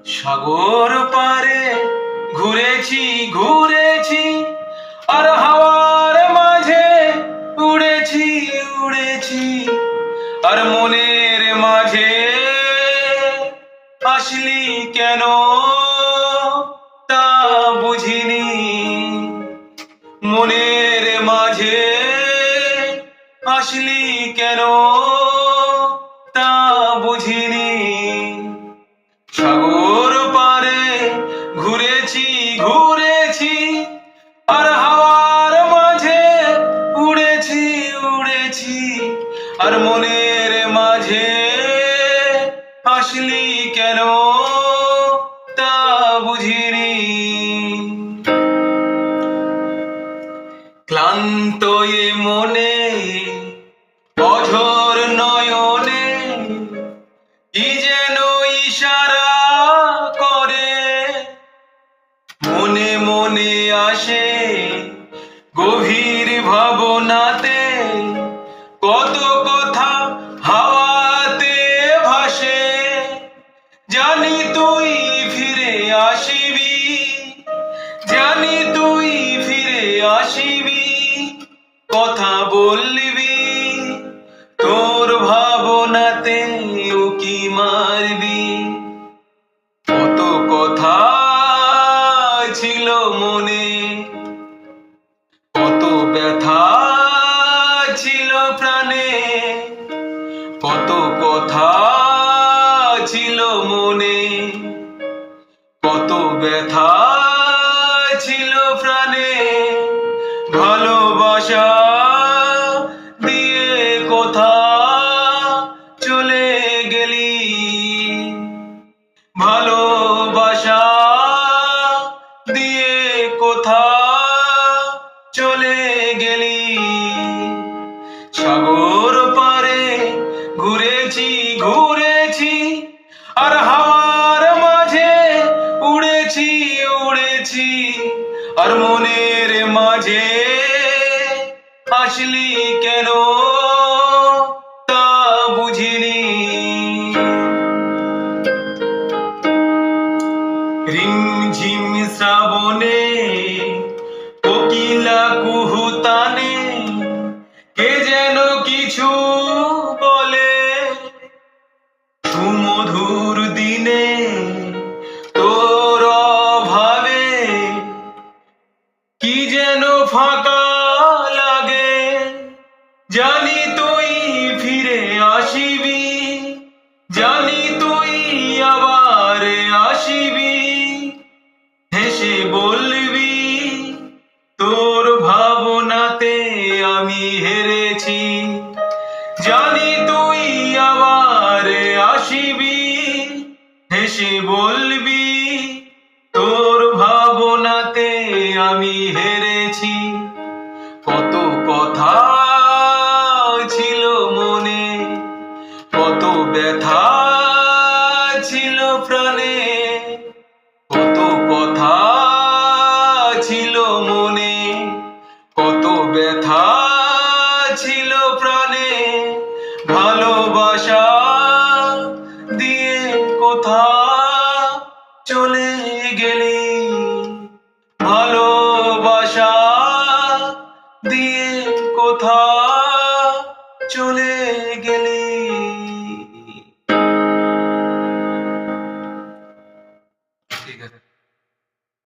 সাগর পারে ঘুরেছি ঘুরেছি, আর হাওয়ার মাঝে উড়েছি উড়েছি, আর মনের মাঝে আসলি কেন তা বুঝিনি। মনের মাঝে আসলি কেন তা বুঝিনি। সাগর পারে ঘুরেছি ঘুরেছি, আর হাওয়ার মাঝে উড়েছি উড়েছি, আর মনের মাঝে আসলি কেন তা বুঝিনি। ক্লান্ত এ মনে অঝোর নয়নে কি যেন ইশারা করে, মনে মনে আসে গভীর ভাবনাতে, কত কথা হাওয়াতে ভাসে। জানি তুই ফিরে আসিবি, জানি তুই ফিরে আসিবি, কথা বলবি তোর ভাবনাতে উকি মারবি। কত কথা ছিল মনে, কত ব্যথা ছিল প্রাণে, কত কথা ছিল মনে, কত ব্যথা ছিল প্রাণে। ভালোবাসা দিয়ে কোথা চলে গেলি, ভালোবাসা দিয়ে কোথা চলে গেলি। সাগর পারে ঘুরেছি ঘুরেছি, আর হাওয়ার মাঝে উড়েছি উড়েছি, আর মনের মাঝে আসলি কেন তা বুঝিনি। রিমঝিম শ্রাবণে কোকিলা কুহুতানে কে যেন কিছু বলে, সুমধুর দিনে তোর অভাবে কি যেন ফাঁকা লাগে। জানি তুই ফিরে আসিবি, জানি তুই আবার আসিবি, হেসে বলবি তোর ভাবনাতে আমি হেরেছি। জানি তুই আবার আসিবি, হেসে বলবি তোর ভাবনাতে আমি হেরেছি। কত কথা ছিল মনে, কত ব্যথা ছিল প্রাণে, কত কথা ছিল মনে, কত ব্যথা ছিল প্রাণে। ভালোবাসা দিয়ে কোথা চলে গেলি, ভালোবাসা দিয়ে কোথা চলে গেলি। ঠিক আছে।